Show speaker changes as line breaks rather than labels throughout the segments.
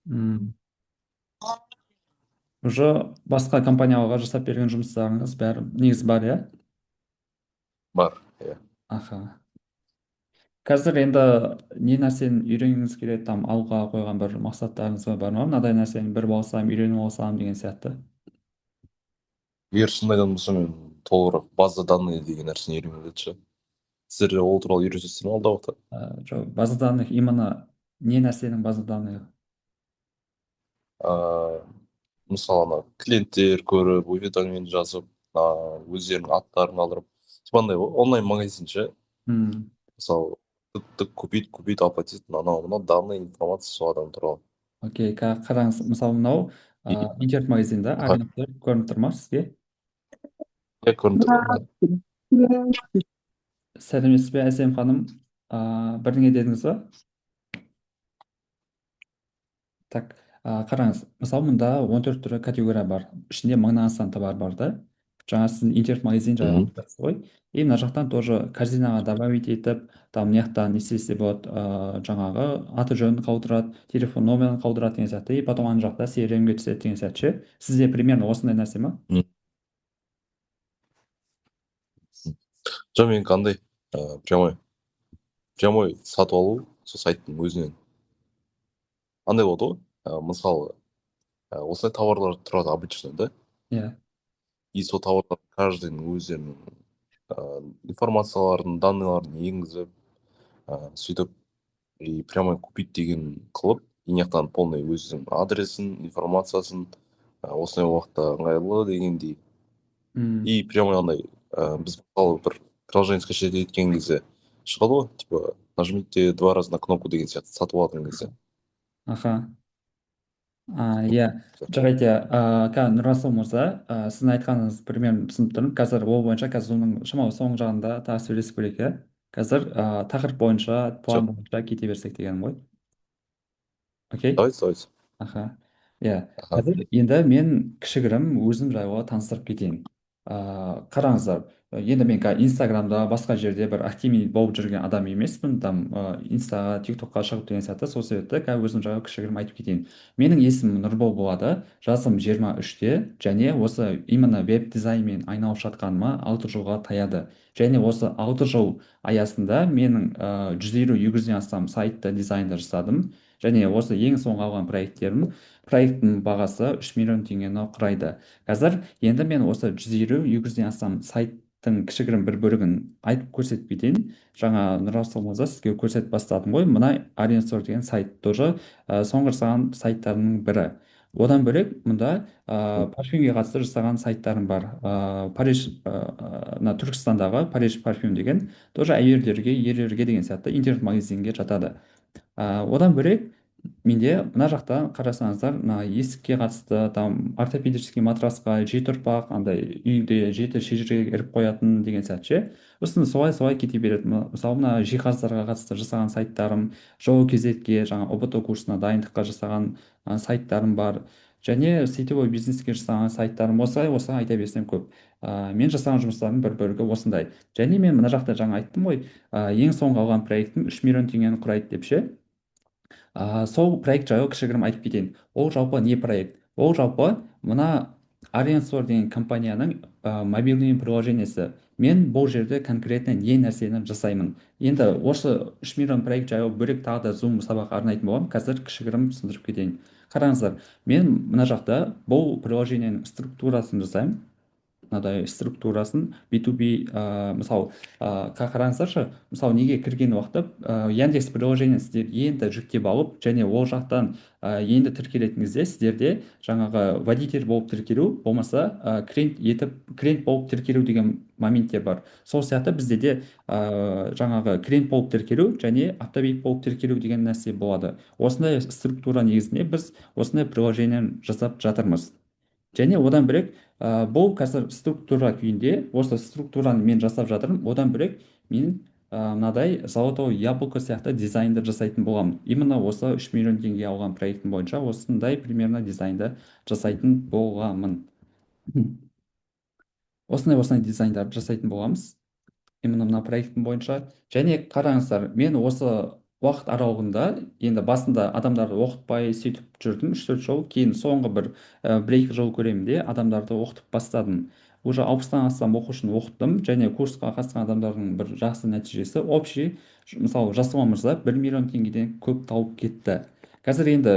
М. Уже басқа компанияға жасап берген жұмыстарыңыз бәрі негізі бар, иә?
бар, иә.
Аха. Қазір енді не нәрсені үйренгіңіз келеді, там алға қойған бір мақсаттарыңыз бар ма? Мынадай нәрсені біліп алсам, үйреніп алсам деген сияқты.
Егер шындайдан болса мен толығырақ база данные деген нәрсені үйренгім келеді ше. Сіздер ол туралы үйретесіздер ме алдағы уақытта?
Жоқ, база данных именно не нәрсенің база данные?
ыыы мысалы ана клиенттер көріп уведомление жазып өздерінің аттарын алдырып типа андай ғой, онлайн магазин ше.
М.
мысалы купить оплатить анау мынау данный информация сол адам туралы.
Окей, қараңыз, мысалы мынау
И-
интернет магазинда
Аха,
агенттер көрініп тұр ма сізге?
иә, көрініп тұр ғой.
Сәлеметсіз бе әсем ханым? Бірдеңе дедіңіз ба? Так, қараңыз, мысалы мұнда 14 түрлі категория бар. Ішінде мыңнан астам товар бар да. Жаңа сіз интернет-магазин жайлы
Мгм.
айтып жатсыз ғой. И мына жақтан тоже корзинаға добавить етіп, там мына жақтан не істесе болады, жаңағы аты жөнін қалдырады, телефон номерін қалдырады деген сияқты. И потом ана жақта CRM-ге түседі деген сияқты ше. Сізде примерно осындай нәрсе ма?
Мгм. жоқ, менікі андай прямой сатып алу сол сайттың өзінен. андай болады ғой, мысалы осындай товарлар тұрады обычно, да.
Иә.
И сол товарлар каждыйның өздерінің информацияларын, данныйларын енгізіп, сөйтіп и прямо купить деген қылып, и жақтан полный өзінің адресін, информациясын, осындай уақытта ыңғайлы дегендей.
М.
И прямо андай біз мысалы бір приложение скачать еткен кезде шығады ғой, типа нажмите 2 раза на кнопку деген сияқты сатып алатын кезде.
Аха. Иә, жарайды. Қазір Нұрасыл мырза, сіздің айтқаныңыз примерно түсініп тұрмын. Қазір ол бойынша қазір оның шамалы соңғы жағында тағы сөйлесіп көрейік, иә. Қазір тақырып бойынша, план
Все,
бойынша кете берсек дегенім ғой. Окей?
давайте, давайте.
Аха. Иә,
Аха.
қазір енді мен кішігірім өзім жайлы таныстырып кетейін. Қараңыздар, енді мен қазір инстаграмда басқа жерде бір активный болып жүрген адам емеспін, там инстаға тиктокқа шығып деген сияқты. Сол себепті қазір өзім жайлы кішігірім айтып кетейін. Менің есімім Нұрбол болады, жасым 23-те, және осы именно веб дизайнмен айналысып жатқаныма 6 жылға таяды. Және осы 6 жыл аясында менің 150-200-ден астам сайтты дизайнда жасадым. Және осы ең соңғы алған проекттің бағасы 3 миллион теңгені құрайды. Қазір енді мен осы 150-200-ден астам сайттың кішігірім бір бөлігін айтып көрсетіп кетейін. Жаңа Нұрасыл мырза сізге көрсетіп бастадым ғой, мына Аренстор деген сайт тоже соңғы жасаған сайттарының бірі. Одан бөлек мұнда парфюмге қатысты жасаған сайттарым бар. Париж, мына Түркістандағы Париж парфюм деген тоже әйелдерге, ерлерге деген сияқты интернет-магазинге жатады. Одан бөлек менде мына жақта қарасаңыздар, мына есікке қатысты, там ортопедический матрасқа жеті ұрпақ, андай үйде жеті шежіре іліп қоятын деген сияқты ше. Сосын солай солай кете береді. Мысалы мына жиһаздарға қатысты жасаған сайттарым, жол кезекке, жаңа ұбт курсына дайындыққа жасаған сайттарым бар. Және сетевой бизнеске жасаған сайттарым, осылай осылай айта берсем көп. Мен жасаған жұмыстардың бір бөлігі осындай. Және мен мына жақта жаңа айттым ғой, ең соңғы алған проектім 3 миллион теңгені құрайды деп ше. Сол проект жайлы кішігірім айтып кетейін. Ол жалпы не проект? Ол жалпы мына Аренсор деген компанияның мобильный приложениесі. Мен бұл жерде конкретно не нәрсені жасаймын. Енді осы 3 миллион проект жайлы бөлек тағы да зум сабақ арнайтын боламын. Қазір кішігірім түсіндіріп кетейін. Қараңыздар, мен мына жақта бұл приложениенің структурасын жасаймын. Мынадай структурасын B2B, мысалы қараңыздаршы, мысалы неге кірген уақытта Яндекс приложение сіздер енді жүктеп алып, және ол жақтан енді тіркелетін кезде сіздерде жаңағы водитель болып тіркелу болмаса клиент болып тіркелу деген моменттер бар. Сол сияқты бізде де жаңағы клиент болып тіркелу және автобит болып тіркелу деген нәрсе болады. Осындай структура негізінде біз осындай приложение жасап жатырмыз. Және одан бөлек бұл қазір структура күйінде, осы структураны мен жасап жатырмын. Одан бөлек мен мынадай золотое яблоко сияқты дизайнды жасайтын боламын. Именно осы 3 миллион теңге алған проектім бойынша осындай примерно дизайнды жасайтын боламын. Осындай дизайндарды жасайтын боламыз именно мына проектім бойынша. Және қараңыздар, мен осы уақыт аралығында енді басында адамдарды оқытпай сөйтіп жүрдім 3-4 жыл, кейін соңғы бір екі жыл көлемінде адамдарды оқытып бастадым. Уже 60-тан астам оқушыны оқыттым, және курсқа қатысқан адамдардың бір жақсы нәтижесі общий, мысалы жасұлан мырза 1 миллион теңгеден көп тауып кетті. Қазір енді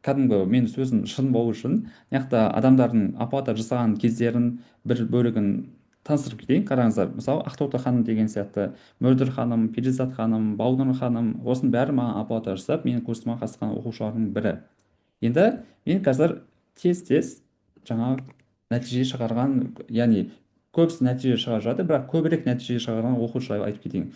кәдімгі мен сөзім шын болу үшін мына жақта адамдардың оплата жасаған кездерін бір бөлігін таныстырып кетейін. Қараңыздар, мысалы ақтоты ханым деген сияқты, мөлдір ханым, перизат ханым, балнұр ханым, осының бәрі маған оплата жасап менің курсыма қатысқан оқушылардың бірі. Енді мен қазір тез тез жаңа нәтиже шығарған, яғни көбісі нәтиже шығарып жатыр, бірақ көбірек нәтиже шығарған оқушы жайлы айтып кетейін.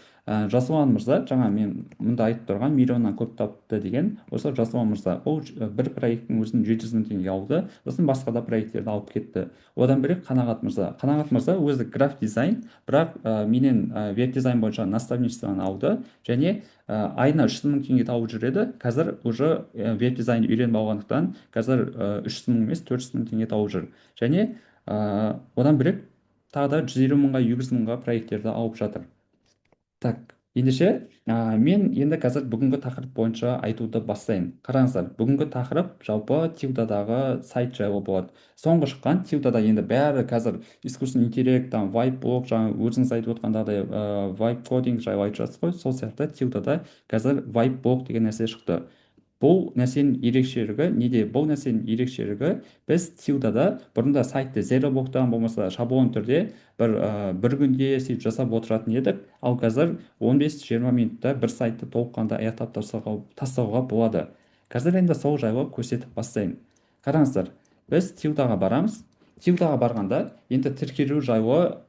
Жасұлан мырза, жаңа мен мұнда айтып тұрған миллионнан көп тапты деген, осы Жасұлан мырза, ол бір проекттің өзін 700 мың теңге алды, сосын басқа да проекттерді алып кетті. Одан бөлек Қанағат мырза өзі граф дизайн, бірақ менен веб дизайн бойынша наставничествоны алды, және айына 300 000 теңге тауып жүреді. Қазір уже веб дизайн үйреніп алғандықтан қазір 300 000 емес 400 000 теңге тауып жүр. Және одан бөлек тағы да 150 000-ға 200 000-ға проекттерді алып жатыр. Так, ендеше мен енді қазір бүгінгі тақырып бойынша айтуды бастайын. Қараңыздар, бүгінгі тақырып жалпы Тилдадағы сайт жайлы болады. Соңғы шыққан Тилдада енді бәрі қазір искусственный интеллект, там, вайп блог, жаңа өзіңіз айтып отқандағыдай вайп кодинг жайлы айтып жатсыз ғой. Сол сияқты Тилдада қазір вайп блог деген нәрсе шықты. Бұл нәрсенің ерекшелігі неде? Бұл нәрсенің ерекшелігі, біз Тилдада бұрында сайтты зероблоктан болмаса шаблон түрде бір күнде сөйтіп жасап отыратын едік, ал қазір 15-20 минутта бір сайтты толыққанды аяқтап тастауға болады. Қазір енді сол жайлы көрсетіп бастайын. Қараңыздар, біз Тилдаға барамыз. Тилдаға барғанда енді тіркелу жайлы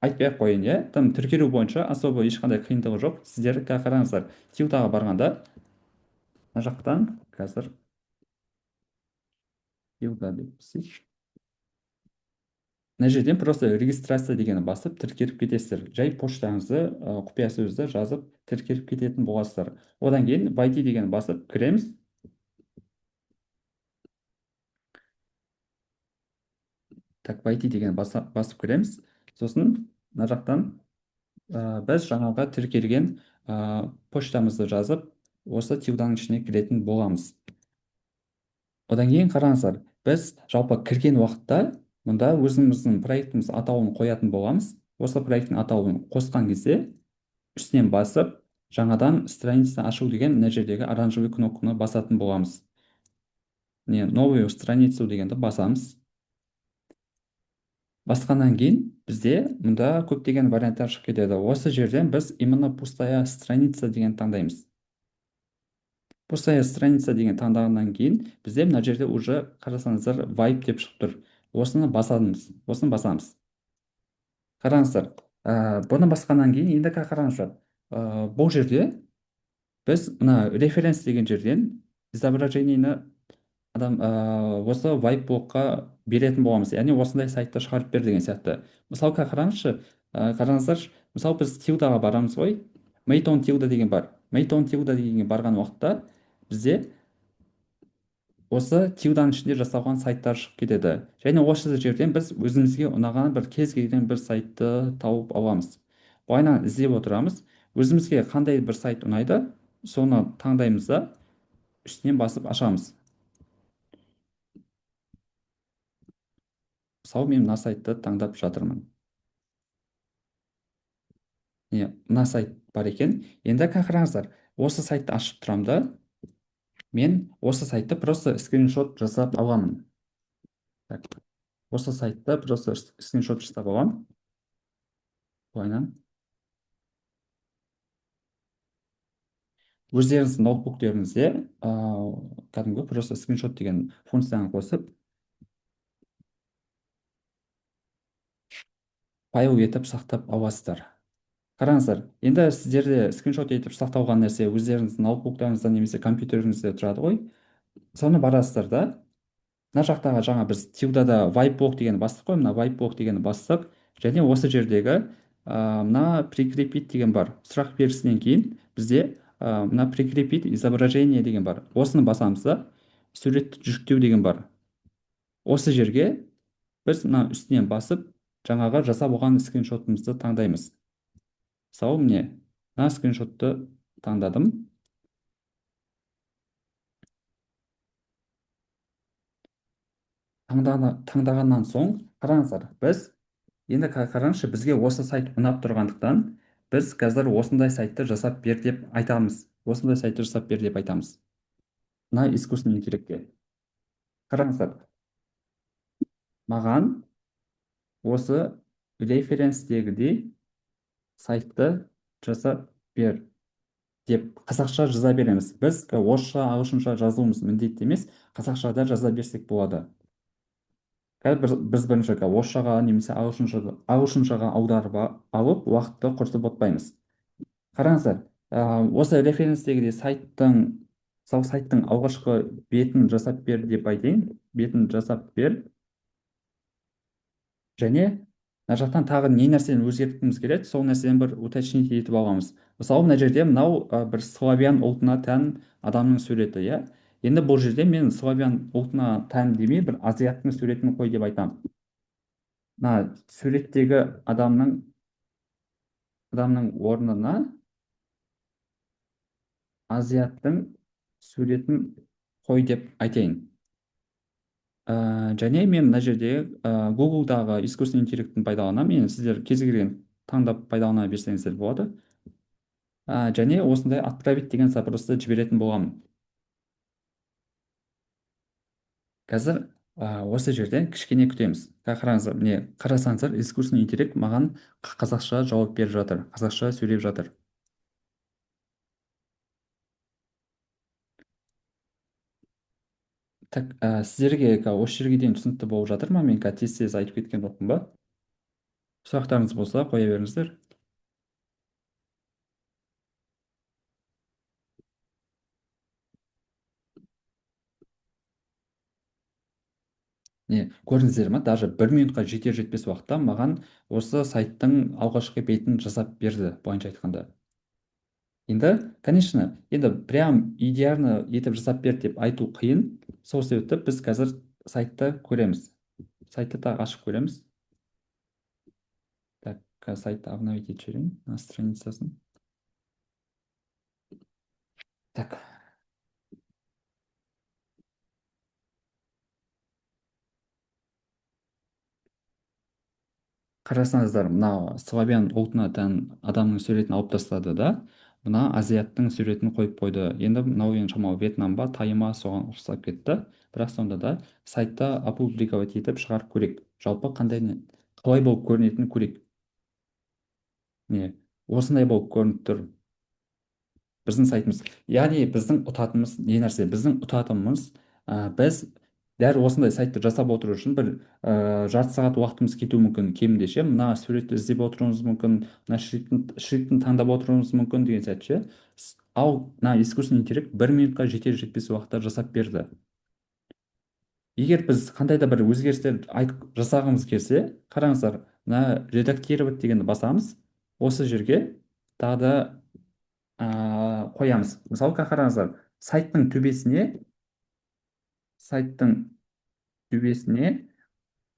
айтпай ақ қояйын, иә, тым тіркелу бойынша особо ешқандай қиындығы жоқ. Сіздер қараңыздар, Тилдаға барғанда мына жақтан қазір Тилда деп мына жерден просто регистрация дегені басып тіркеліп кетесіздер. Жай поштаңызды, құпия сөзді жазып тіркеліп кететін боласыздар. Одан кейін войти дегені басып кіреміз. Так, войти дегені басып кіреміз. Сосын мына жақтан біз жаңағы тіркелген поштамызды жазып осы Тилданың ішіне кіретін боламыз. Одан кейін қараңыздар, біз жалпы кірген уақытта мұнда өзіміздің проектіміз атауын қоятын боламыз. Осы проекттің атауын қосқан кезде үстінен басып жаңадан страница ашу деген мына жердегі оранжевый кнопканы басатын боламыз. Не, новую страницу дегенді басамыз. Басқаннан кейін бізде мұнда көптеген варианттар шығып кетеді. Осы жерден біз именно пустая страница деген таңдаймыз. Пустая страница деген таңдағаннан кейін бізде мына жерде уже қарасаңыздар вайп деп шығып тұр. Осыны басамыз. Қараңыздар, бұны басқаннан кейін енді қараңыздар, бұл жерде біз мына референс деген жерден изображениені осы вайп блокқа беретін боламыз, яғни осындай сайтты шығарып бер деген сияқты. Мысалы қараңызшы, қараңыздар, мысалы біз Тилдаға барамыз ғой, Мейтон Тилда деген бар. Мейтон Тилда дегенге барған уақытта бізде осы Тилданың ішінде жасалған сайттар шығып кетеді. Және осы жерден біз өзімізге ұнаған бір кез келген бір сайтты тауып аламыз. Былайынан іздеп отырамыз. Өзімізге қандай бір сайт ұнайды, соны таңдаймыз да үстінен басып ашамыз. Мысалы, мен мына сайтты таңдап жатырмын. Мына сайт бар екен. Енді қараңыздар, осы сайтты ашып тұрамын да, мен осы сайтты просто скриншот жасап аламын. Так, осы сайтты просто скриншот жасап аламын. Былайынан. Өздеріңіздің ноутбуктеріңізде кәдімгі просто скриншот деген функцияны қосып файл етіп сақтап аласыздар. Қараңыздар, енді сіздерде скриншот етіп сақталған нәрсе өздеріңіздің ноутбуктарыңызда немесе компьютеріңізде тұрады ғой. Соны барасыздар да, мына жақтағы жаңа біз Тилдада вайп-блок дегені бастық қой, мына вайп-блок дегені бастық, және осы жердегі мына прикрепить деген бар. Сұрақ берісінен кейін бізде мына прикрепить изображение деген бар. Осыны басамыз да, суретті жүктеу деген бар. Осы жерге біз мына үстінен басып жаңағы жасап алған скриншотымызды таңдаймыз. Мысалы, міне мына скриншотты таңдадым. таңдағаннан соң қараңыздар, біз енді қараңызшы, бізге осы сайт ұнап тұрғандықтан біз қазір осындай сайтты жасап бер деп айтамыз. Осындай сайтты жасап бер деп айтамыз мына искусственный интеллектке. Қараңыздар, маған осы референстегідей сайтты жасап бер деп қазақша жаза береміз. Біз орысша, ағылшынша жазуымыз міндетті емес, қазақшада жаза берсек болады. Қазір біз бірінші орысшаға немесе ағылшыншаға аударып алып уақытты құртып отпаймыз. Қараңыздар, осы референстегідей сайттың алғашқы бетін жасап бер деп айтайын. Бетін жасап бер. Және мына жақтан тағы не нәрсені өзгерткіміз келеді, сол нәрсені бір уточнить етіп алғанбыз. Мысалы мына жерде мынау бір славян ұлтына тән адамның суреті, иә. Енді бұл жерде мен славян ұлтына тән демей, бір азиаттың суретін қой деп айтамын. Мына суреттегі адамның орнына азиаттың суретін қой деп айтайын. Және мен мына жерде Google'дағы искусственный интеллектін пайдаланамын. Енді сіздер кез келген таңдап пайдалана берсеңіздер болады. Және осындай отправить деген запросты жіберетін боламын. Қазір осы жерден кішкене күтеміз. Қараңыздар, міне қарасаңыздар, искусственный интеллект маған қазақша жауап беріп жатыр, қазақша сөйлеп жатыр. Так, сіздерге осы жерге дейін түсінікті болып жатыр ма? Мен тез айтып кеткен жоқпын ба? Сұрақтарыңыз болса қоя беріңіздер. Не көрдіңіздер ма, даже 1 минутқа жетер жетпес уақытта маған осы сайттың алғашқы бетін жасап берді, былайынша айтқанда. Енді конечно, енді прям идеально етіп жасап бер деп айту қиын. Сол себепті біз қазір сайтты көреміз. Сайтты тағы ашып көреміз. Так, сайтты обновить етіп жіберейін, страницасын. Так, қарасаңыздар, мына славян ұлтына тән адамның суретін алып тастады да, мына азиаттың суретін қойып қойды. Енді мынау енді шамалы Вьетнам ба, Тай ма, соған ұқсап кетті. Бірақ сонда да сайтта опубликовать етіп шығарып көрейік. Жалпы қалай болып көрінетінін көрейік. Не осындай болып көрініп тұр біздің сайтымыз. Яғни біздің ұтатынымыз не нәрсе? Біздің ұтатынымыз, біз дәл осындай сайтты жасап отыру үшін бір жарты сағат уақытымыз кетуі мүмкін, кемінде ше. Мына суретті іздеп отыруымыз мүмкін, мына шрифтін таңдап отыруымыз мүмкін деген сияқты ше. Ал мына искусственный интеллект 1 минутқа жетер жетпес уақытта жасап берді. Егер біз қандай да бір өзгерістер жасағымыз келсе, қараңыздар, мына редактировать дегенді басамыз. Осы жерге тағы да қоямыз. Мысалы қараңыздар, сайттың төбесіне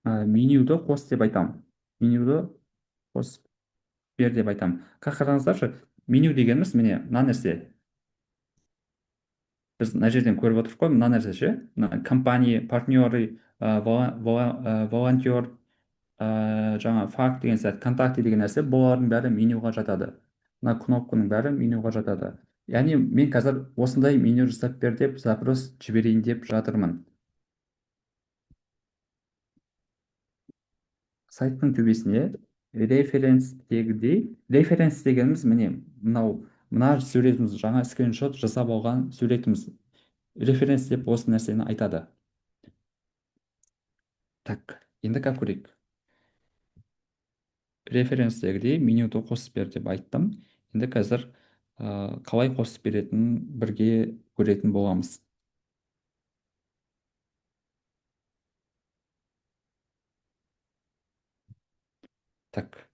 менюді қос деп айтамын. Менюді қос бер деп айтамын. Қараңыздаршы, меню дегеніміз міне мына нәрсе. Біз мына жерден көріп отырмыз қой, мына нәрсе ше. Мына компания, партнеры, волонтер, жаңа факт деген сияқты, контакты деген нәрсе, бұлардың бәрі менюға жатады. Мына кнопканың бәрі менюға жатады. Яғни мен қазір осындай меню жасап бер деп запрос жіберейін деп жатырмын. Сайттың төбесіне референс дегеніміз міне мына суретіміз, жаңа скриншот жасап алған суретіміз. Референс деп осы нәрсені айтады. Так, енді көрейік. Референстегідей менюді қосып бер деп айттым. Енді қазір қалай қосып беретінін бірге көретін боламыз. Так.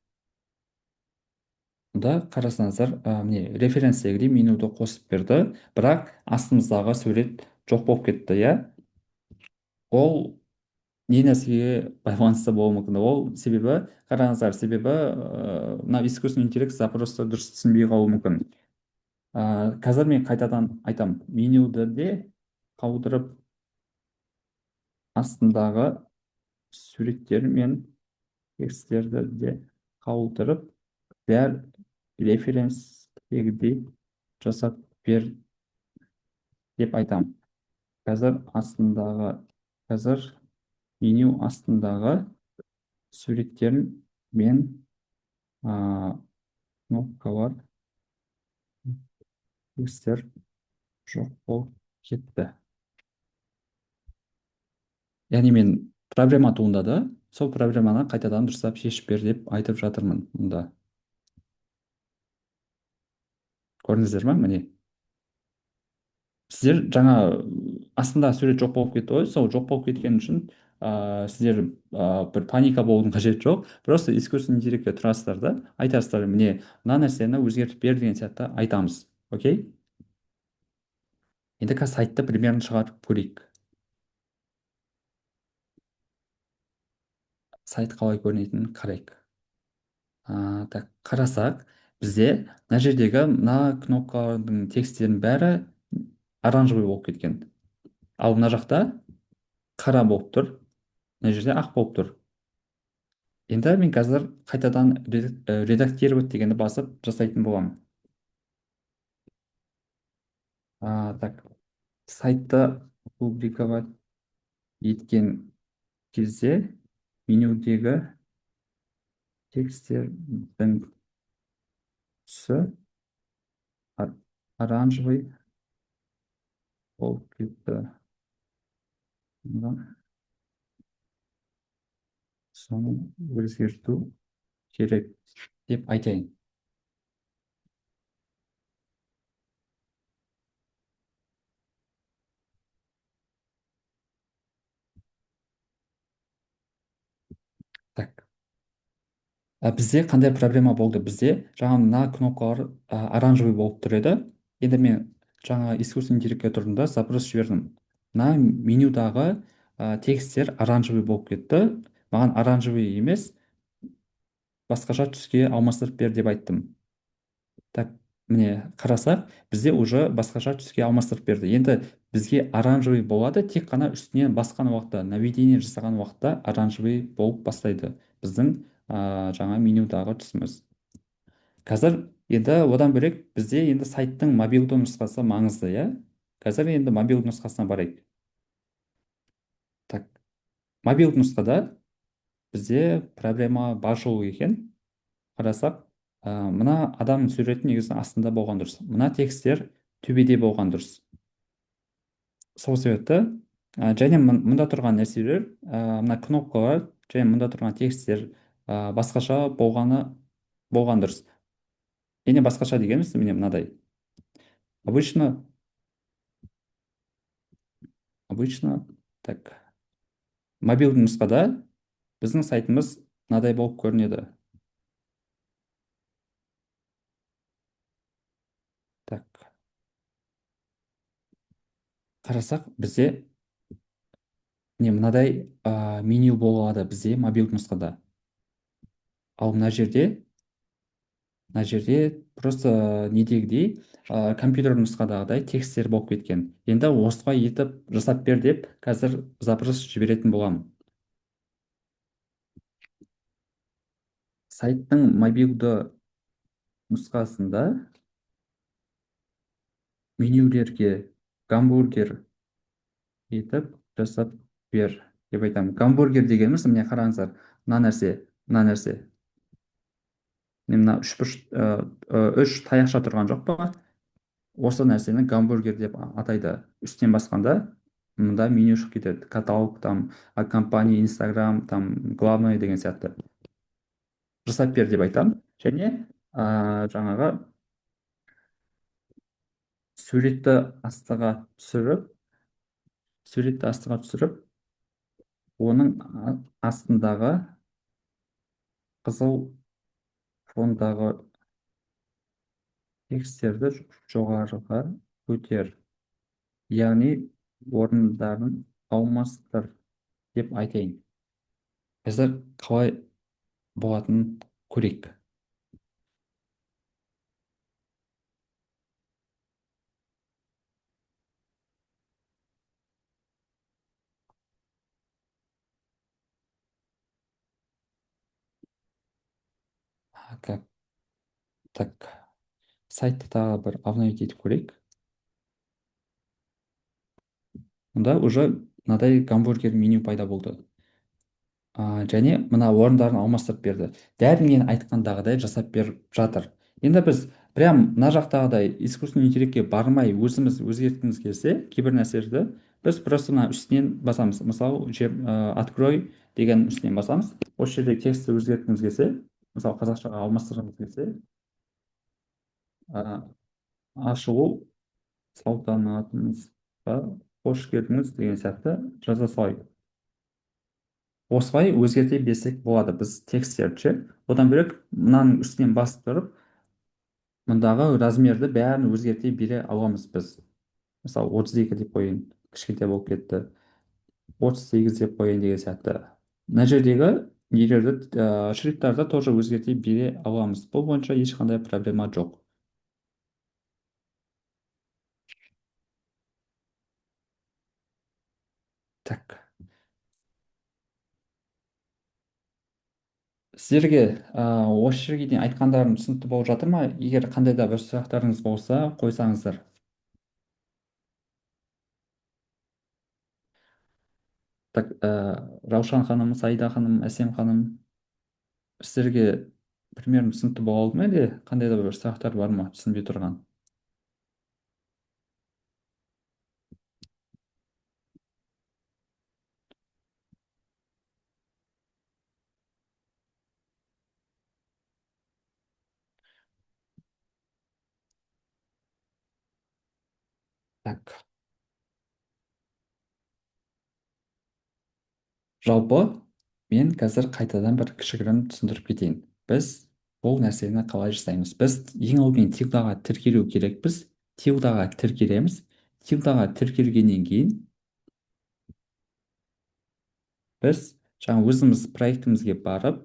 Мұнда қарасаңыздар, міне референстегідей менюді қосып берді, бірақ астымыздағы сурет жоқ болып кетті, иә? Ол не нәрсеге байланысты болуы мүмкін? Ол себебі, қараңыздар, себебі мына искусственный интеллект запросты дұрыс түсінбей қалуы мүмкін. Қазір мен қайтадан айтам, менюді де қалдырып астындағы суреттер мен тексттерді де қалдырып бәр референстегідей жасап бер деп айтамын. Қазір меню астындағы суреттер мен кнопкалар текстер жоқ болып кетті. Яғни мен проблема туындады, сол проблеманы қайтадан дұрыстап шешіп бер деп айтып жатырмын мұнда. Көрдіңіздер ма? Міне. Сіздер жаңа астында сурет жоқ болып кетті ғой, сол жоқ болып кеткен үшін сіздер бір паника болудың қажеті жоқ. Просто искусственный интеллектке тұрасыздар да, айтасыздар, міне мына нәрсені өзгертіп бер деген сияқты айтамыз. Окей? Енді қазір сайтты примерно шығарып көрейік. Сайт қалай көрінетінін қарайық. Так, қарасақ, бізде мына жердегі мына кнопкалардың тексттерінің бәрі оранжевый болып кеткен. Ал мына жақта қара болып тұр, мына жерде ақ болып тұр. Енді мен қазір қайтадан редактировать дегенді басып жасайтын боламын. Так, сайтты публиковать еткен кезде менюдегі тексттердің түсі оранжевый болып кетті. Соны өзгерту керек деп айтайын. Так. Бізде қандай проблема болды? Бізде жаңа мына кнопкалар оранжевый болып тұр еді. Енді мен жаңа искусственный интеллектке тұрдым да запрос жібердім. Мына менюдағы тексттер оранжевый болып кетті. Маған оранжевый емес, басқаша түске алмастырып бер деп айттым. Так, міне қарасақ, бізде уже басқаша түске алмастырып берді. Енді бізге оранжевый болады, тек қана үстіне басқан уақытта, наведение жасаған уақытта оранжевый болып бастайды біздің жаңа менюдағы түсіміз. Қазір енді одан бөлек бізде енді сайттың мобилді нұсқасы маңызды, иә? Қазір енді мобилді нұсқасына барайық. Так, мобилді нұсқада бізде проблема бар жол екен. Қарасақ, мына адамның суреті негізі астында болған дұрыс. Мына тексттер төбеде болған дұрыс. Сол себепті және мұнда тұрған нәрселер, мына кнопкалар және мұнда тұрған тексттер басқаша болған дұрыс. Және басқаша дегеніміз міне мынадай. Обычно так, мобилді нұсқада біздің сайтымыз мынадай болып көрінеді. Так, қарасақ, бізде мынадай меню болады бізде мобилді нұсқада. Ал мына жерде просто недегідей компьютер нұсқадағыдай тексттер болып кеткен. Енді осылай етіп жасап бер деп қазір запрос жіберетін боламын. Сайттың мобилді нұсқасында менюлерге гамбургер етіп жасап бер деп айтамын. Гамбургер дегеніміз, міне қараңыздар, мына нәрсе. Мына үш таяқша тұрған жоқ па? Осы нәрсені гамбургер деп атайды. Үстен басқанда мында меню шығып кетеді. Каталог, там, компания, Инстаграм, там, главное деген сияқты. Жасап бер деп айтамын. Және жаңағы суретті астыға түсіріп, оның астындағы қызыл фондағы тексттерді жоғарыға көтер. Яғни орындарын алмастыр деп айтайын. Қазір қалай болатынын көрейік. как так, сайтты тағы бір обновить етіп көрейік. Мұнда уже мынадай гамбургер меню пайда болды. Және мына орындарын алмастырып берді. Дәл мен айтқандағыдай жасап беріп жатыр. Енді біз прям мына жақтағыдай искусственный интеллектке бармай өзіміз өзгерткіміз келсе, кейбір нәрселерді біз просто мына үстінен басамыз. Мысалы, открой деген үстінен басамыз. Осы жерде текстті өзгерткіміз келсе, мысалы қазақшаға алмастырғымыз келсе, а, ашылу салтанатыңызға қош келдіңіз деген сияқты жаза салайық. Осылай өзгерте берсек болады біз тексттерді ше. Одан бөлек мынаның үстінен басып тұрып, мұндағы размерді бәрін өзгерте бере аламыз біз. Мысалы 32 деп қояйын, кішкентай болып кетті. 38 деп қояйын деген сияқты. Мына жердегі нелерді, шрифттарды тоже өзгерте бере аламыз. Бұл бойынша ешқандай проблема жоқ. Так. Сіздерге осы жерге дейін айтқандарым түсінікті болып жатыр ма? Егер қандай да бір сұрақтарыңыз болса, қойсаңыздар. Так, Раушан ханым, Саида ханым, Әсем ханым, сіздерге примерно түсінікті болды ма, әлде қандай да бір сұрақтар бар ма түсінбей тұрған? Так, жалпы мен қазір қайтадан бір кішігірім түсіндіріп кетейін. Біз бұл нәрсені қалай жасаймыз? Біз ең алдымен тилдаға тіркелу керекпіз. Тилдаға тіркелеміз. Тилдаға тіркелгеннен кейін біз жаңа өзіміз проектімізге барып,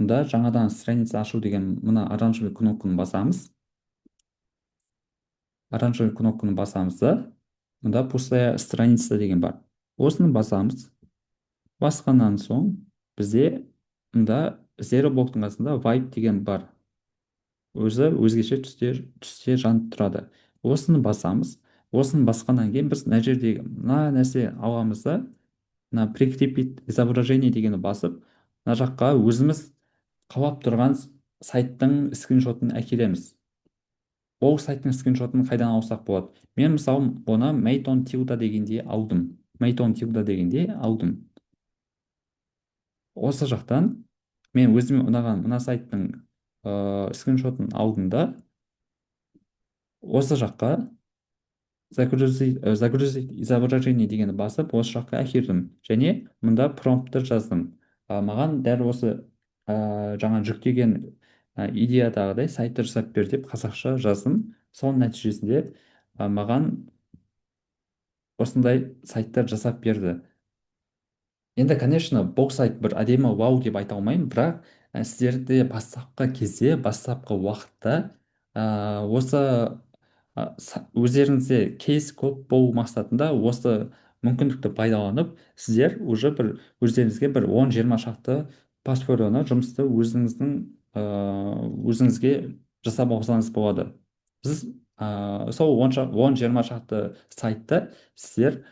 мұнда жаңадан страница ашу деген мына оранжевый кнопканы басамыз. Оранжевый кнопканы басамыз да, мұнда пустая страница деген бар. Осыны басамыз. Басқаннан соң бізде мұнда zero блоктың қасында vibe деген бар. Өзі өзгеше түсте жанып тұрады. Осыны басамыз. Осыны басқаннан кейін біз мына жердегі мына нәрсе аламыз да, мына прикрепить изображение дегені басып, мына жаққа өзіміз қалап тұрған сайттың скриншотын әкелеміз. Ол сайттың скриншотын қайдан алсақ болады? Мен мысалы оны Made Tilda дегенде алдым. Made Tilda дегенде алдым. Осы жақтан мен өзіме ұнаған мына сайттың скриншотын алдым да, осы жаққа загрузить изображение дегені басып, осы жаққа әкелдім. Және мұнда промптты жаздым. Маған дәл осы жаңа жүктеген идеядағыдай сайтты жасап бер деп қазақша жаздым. Сол нәтижесінде маған осындай сайттар жасап берді. Енді, конечно, бұл сайт бір әдемі вау деп айта алмаймын, бірақ сіздерде бастапқы кезде, бастапқы уақытта осы өздеріңізде кейс көп болу мақсатында осы мүмкіндікті пайдаланып, сіздер уже бір өздеріңізге бір 10-20 шақты портфолионы жұмысты өзіңізге жасап алсаңыз болады. Сіз сол 10-20 шақты сайтты сіздер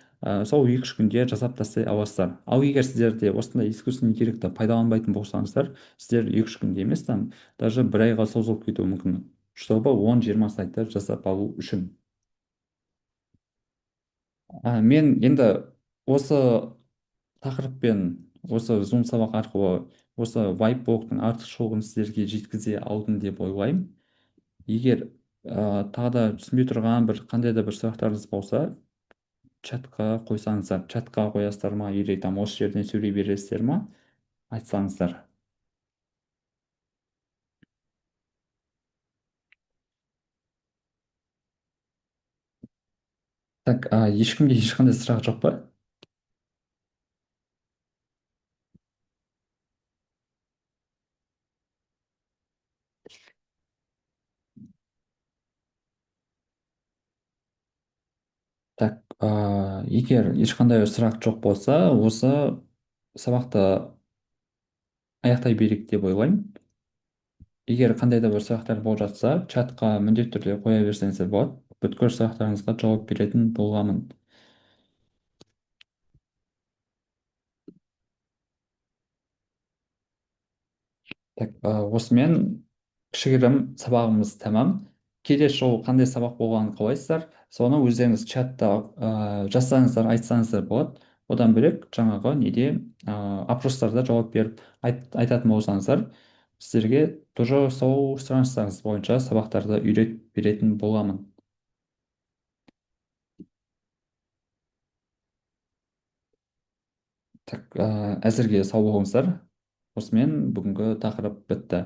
сол 2-3 күнде жасап тастай аласыздар. Ал егер сіздерде осындай искусственный интеллектті пайдаланбайтын болсаңыздар, сіздер 2-3 күнде емес, даже бір айға созылып кетуі мүмкін, чтобы 10-20 сайтты жасап алу үшін. Мен енді осы тақырыппен, осы Zoom сабақ арқылы осы вайбблоктың артықшылығын сіздерге жеткізе алдым деп ойлаймын. Егер тағы да түсінбей тұрған бір қандай да бір сұрақтарыңыз болса, чатқа қойсаңыздар. Чатқа қоясыздар ма, или там осы жерден сөйлей бересіздер ма, айтсаңыздар. Так, ешкімде ешқандай сұрақ жоқ па? Так, егер ешқандай сұрақ жоқ болса, осы сабақты аяқтай берейік деп ойлаймын. егер қандай да бір сұрақтар болып жатса, чатқа міндетті түрде қоя берсеңіздер болады. Бүткіл сұрақтарыңызға жауап беретін боламын. Так, осымен кішігірім сабағымыз тәмам. Келесі жолы қандай сабақ болғанын қалайсыздар, соны өздеріңіз чатта жазсаңыздар, айтсаңыздар болады. Одан бөлек жаңағы неде опростарда жауап беріп айтатын болсаңыздар, сіздерге тоже сол сұраныстарыңыз бойынша сабақтарды үйретіп беретін боламын. Так, әзірге сау болыңыздар. Осымен бүгінгі тақырып бітті.